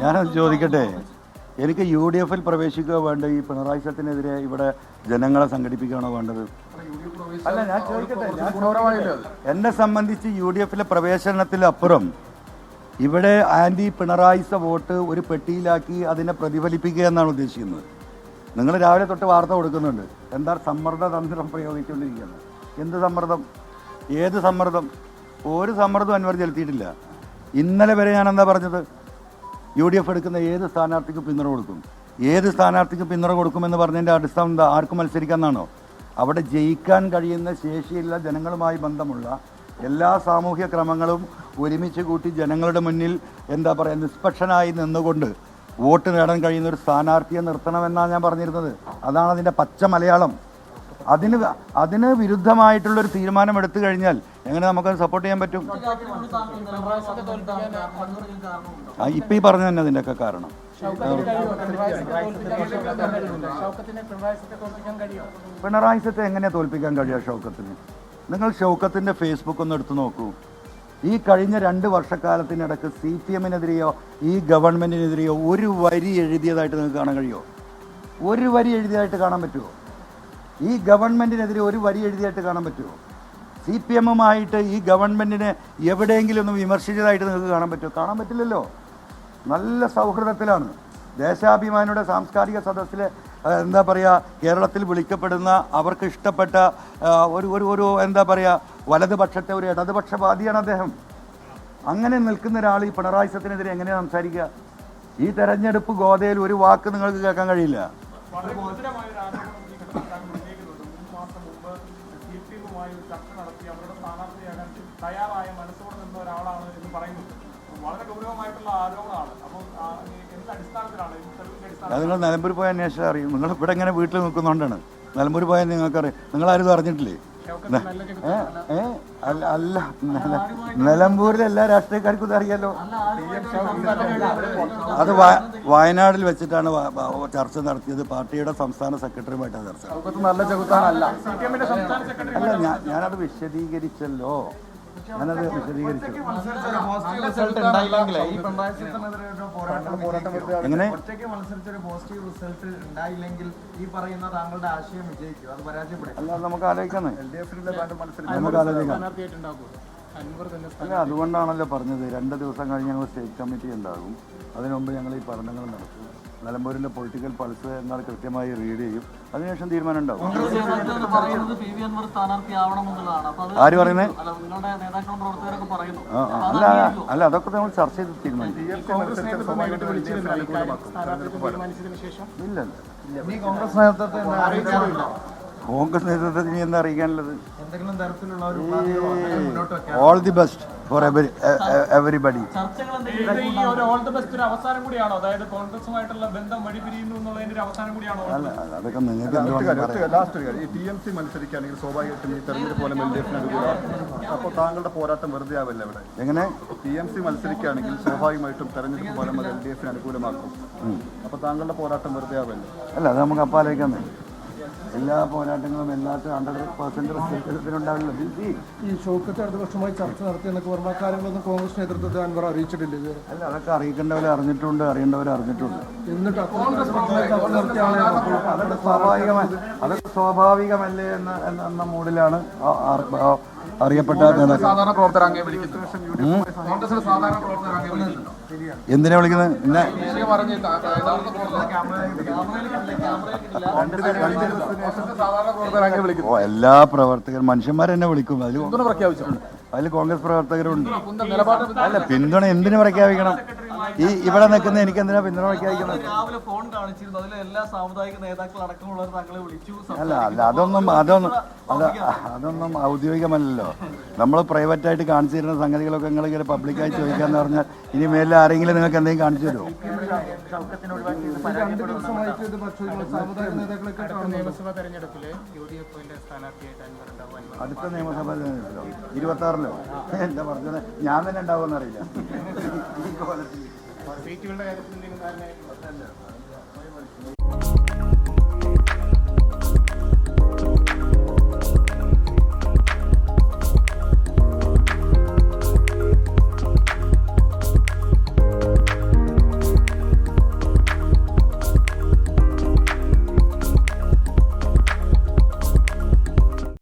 ഞാനത് ചോദിക്കട്ടെ, എനിക്ക് UDF പ്രവേശിക്കുക വേണ്ട ഈ പിണറായി സത്തിനെതിരെ ഇവിടെ ജനങ്ങളെ സംഘടിപ്പിക്കുകയാണോ വേണ്ടത്? അല്ല, ഞാൻ ചോദിക്കട്ടെ, എന്നെ സംബന്ധിച്ച് UDF പ്രവേശനത്തിലപ്പുറം ഇവിടെ ആൻറ്റി പിണറായിസ വോട്ട് ഒരു പെട്ടിയിലാക്കി അതിനെ പ്രതിഫലിപ്പിക്കുക എന്നാണ് ഉദ്ദേശിക്കുന്നത്. നിങ്ങൾ രാവിലെ തൊട്ട് വാർത്ത കൊടുക്കുന്നുണ്ട്, എന്താ സമ്മർദ്ദ തന്ത്രം പ്രയോഗിച്ചുകൊണ്ടിരിക്കുന്നത്. എന്ത് സമ്മർദ്ദം? ഏത് സമ്മർദ്ദം? ഒരു സമ്മർദ്ദം അൻവർ ചെലുത്തിയിട്ടില്ല. ഇന്നലെ വരെ ഞാൻ എന്താ പറഞ്ഞത്? UDF എടുക്കുന്ന ഏത് സ്ഥാനാർത്ഥിക്കും പിന്തുണ കൊടുക്കും, ഏത് സ്ഥാനാർത്ഥിക്കും പിന്തുണ കൊടുക്കുമെന്ന് പറഞ്ഞതിൻ്റെ അടിസ്ഥാനം എന്താ? ആർക്ക് മത്സരിക്കാമെന്നാണോ? അവിടെ ജയിക്കാൻ കഴിയുന്ന ശേഷിയുള്ള ജനങ്ങളുമായി ബന്ധമുള്ള എല്ലാ സാമൂഹ്യ ക്രമങ്ങളും ഒരുമിച്ച് കൂട്ടി ജനങ്ങളുടെ മുന്നിൽ എന്താ പറയുക നിഷ്പക്ഷനായി നിന്നുകൊണ്ട് വോട്ട് നേടാൻ കഴിയുന്ന ഒരു സ്ഥാനാർത്ഥിയെ നിർത്തണമെന്നാണ് ഞാൻ പറഞ്ഞിരുന്നത്. അതാണ് അതിൻ്റെ പച്ച മലയാളം. അതിന് വിരുദ്ധമായിട്ടുള്ളൊരു തീരുമാനം എടുത്തു കഴിഞ്ഞാൽ എങ്ങനെ നമുക്കത് സപ്പോർട്ട് ചെയ്യാൻ പറ്റും? ഇപ്പം ഈ പറഞ്ഞു തന്നെ അതിൻ്റെയൊക്കെ കാരണം. പിണറായി സത്തെ എങ്ങനെയാണ് തോൽപ്പിക്കാൻ കഴിയുക ഷൗക്കത്തിന്? നിങ്ങൾ ഷൗക്കത്തിൻ്റെ ഫേസ്ബുക്ക് ഒന്ന് എടുത്തു നോക്കൂ. ഈ കഴിഞ്ഞ 2 വർഷക്കാലത്തിനിടയ്ക്ക് CPM-നെതിരെയോ ഈ ഗവൺമെൻറ്റിനെതിരെയോ ഒരു വരി എഴുതിയതായിട്ട് നിങ്ങൾക്ക് കാണാൻ കഴിയുമോ? ഒരു വരി എഴുതിയതായിട്ട് കാണാൻ പറ്റുമോ? ഈ ഗവൺമെൻറ്റിനെതിരെ ഒരു വരി എഴുതിയായിട്ട് കാണാൻ പറ്റുമോ? CPM-ഉമായിട്ട് ഈ ഗവൺമെൻറ്റിനെ എവിടെയെങ്കിലും ഒന്ന് വിമർശിച്ചതായിട്ട് നിങ്ങൾക്ക് കാണാൻ പറ്റുമോ? കാണാൻ പറ്റില്ലല്ലോ. നല്ല സൗഹൃദത്തിലാണ്. ദേശാഭിമാനിയുടെ സാംസ്കാരിക സദസ്സിലെ എന്താ പറയുക, കേരളത്തിൽ വിളിക്കപ്പെടുന്ന അവർക്ക് ഇഷ്ടപ്പെട്ട ഒരു എന്താ പറയുക വലതുപക്ഷത്തെ ഒരു ഇടതുപക്ഷവാദിയാണ് അദ്ദേഹം. അങ്ങനെ നിൽക്കുന്ന ഒരാൾ ഈ പിണറായി സത്തിനെതിരെ എങ്ങനെയാണ് സംസാരിക്കുക? ഈ തെരഞ്ഞെടുപ്പ് ഗോതയിൽ ഒരു വാക്ക് നിങ്ങൾക്ക് കേൾക്കാൻ കഴിയില്ല. തയ്യാറായ മനസ്സോടെ നിന്ന ഒരാളാണ് എന്ന് പറയുന്നത് വളരെ ഗൗരവമായിട്ടുള്ള ആരോപണമാണ്. അപ്പോൾ എന്ത് അടിസ്ഥാനത്തിലാണ്? അത് നിങ്ങൾ നിലമ്പൂർ പോയ അന്വേഷണം അറിയും. നിങ്ങൾ ഇവിടെ ഇങ്ങനെ വീട്ടിൽ നിൽക്കുന്നതുകൊണ്ടാണ്. നിലമ്പൂർ പോയാൽ നിങ്ങൾക്കറിയാം. നിങ്ങളാരും അറിഞ്ഞിട്ടില്ലേ? അല്ല, നിലമ്പൂരിലെ എല്ലാ രാഷ്ട്രീയക്കാർക്കും ഇത് അറിയാലോ. അത് വയനാട്ടിൽ വെച്ചിട്ടാണ് ചർച്ച നടത്തിയത്. പാർട്ടിയുടെ സംസ്ഥാന സെക്രട്ടറിയുമായിട്ടാണ് ചർച്ച. അല്ല, ഞാനത് വിശദീകരിച്ചല്ലോ. ഞാനത് വിശദീകരിച്ചു. എങ്ങനെ അല്ല, നമുക്ക് ആലോചിക്കാന്ന്. അല്ല, അതുകൊണ്ടാണല്ലോ പറഞ്ഞത് 2 ദിവസം കഴിഞ്ഞ് ഞങ്ങൾ സ്റ്റേറ്റ് കമ്മിറ്റി ഉണ്ടാകും. അതിനു മുമ്പ് ഞങ്ങൾ ഈ പഠനങ്ങൾ നടത്തും. നിലമ്പൂരിൻ്റെ പൊളിറ്റിക്കൽ പൾസ് എന്നാൽ കൃത്യമായി റീഡ് ചെയ്യും. അതിനുശേഷം തീരുമാനം ഉണ്ടാവും. ആര് പറയുന്നത്? അല്ല, അതൊക്കെ നമ്മൾ ചർച്ച ചെയ്ത് തീരുമാനിക്കും. ഇല്ല, കോൺഗ്രസ് നേതൃത്വത്തിന് എന്താ അറിയിക്കാനുള്ളത്? All the best for everybody. അതൊക്കെ നിങ്ങൾക്ക് TMC മത്സരിക്കുകയാണെങ്കിൽ സ്വാഭാവികമായിട്ടും ഈ തെരഞ്ഞെടുപ്പ് പോലെ LDF-ന് അനുകൂലമാണ്. അപ്പോൾ താങ്കളുടെ പോരാട്ടം വെറുതെ ആവില്ല ഇവിടെ? എങ്ങനെ? TMC മത്സരിക്കുകയാണെങ്കിൽ സ്വാഭാവികമായിട്ടും തെരഞ്ഞെടുപ്പ് പോലെ LDF-ന് അനുകൂലമാക്കും. അപ്പോൾ താങ്കളുടെ പോരാട്ടം വെറുതെ ആവില്ല? അല്ല, അത് നമുക്ക് അപ്പാലോചിക്കാൻ പറ്റും. എല്ലാ പോരാട്ടങ്ങളും എല്ലാത്തും 100% റിസൾട്ടിനുണ്ടാവില്ല. ഈ ഷൗക്കത്ത് അടുത്ത വർഷമായി ചർച്ച നടത്തിയെന്നൊക്കെ പറഞ്ഞ കാര്യങ്ങളൊന്നും കോൺഗ്രസ് നേതൃത്വത്തെ അൻവർ അറിയിച്ചിട്ടില്ല ഇതുവരെ. അല്ല, അതൊക്കെ അറിയിക്കേണ്ടവരെ അറിഞ്ഞിട്ടുണ്ട്, അറിയേണ്ടവരെ അറിഞ്ഞിട്ടുണ്ട്. എന്നിട്ട് അതൊക്കെ സ്വാഭാവികമല്ലേ എന്ന മൂഡിലാണ് അറിയപ്പെട്ട എന്തിനാ വിളിക്കുന്നത്? പിന്നെ എല്ലാ പ്രവർത്തകരും മനുഷ്യന്മാരെന്നെ വിളിക്കും. അതിൽ കോൺഗ്രസ് പ്രവർത്തകരുണ്ട്. അല്ല, പിന്തുണ എന്തിനു പ്രഖ്യാപിക്കണം? ഇവിടെ നിൽക്കുന്ന എനിക്ക് എന്തിനാ പിന്തുണ പ്രഖ്യാപിക്കുന്നത്? അല്ല, അതൊന്നും ഔദ്യോഗികമല്ലല്ലോ. നമ്മൾ പ്രൈവറ്റായിട്ട് കാണിച്ചു തരുന്ന സംഗതികളൊക്കെ നിങ്ങൾ ഇങ്ങനെ പബ്ലിക്കായി ചോദിക്കാന്ന് പറഞ്ഞാൽ ഇനി മേലിൽ ആരെങ്കിലും നിങ്ങൾക്ക് എന്തെങ്കിലും കാണിച്ചു തരുമോ? അടുത്ത നിയമസഭാ തെരഞ്ഞെടുപ്പിലോ 26-ലോ എന്താ പറഞ്ഞത്? ഞാൻ തന്നെ ഉണ്ടാവുമെന്ന് അറിയില്ല.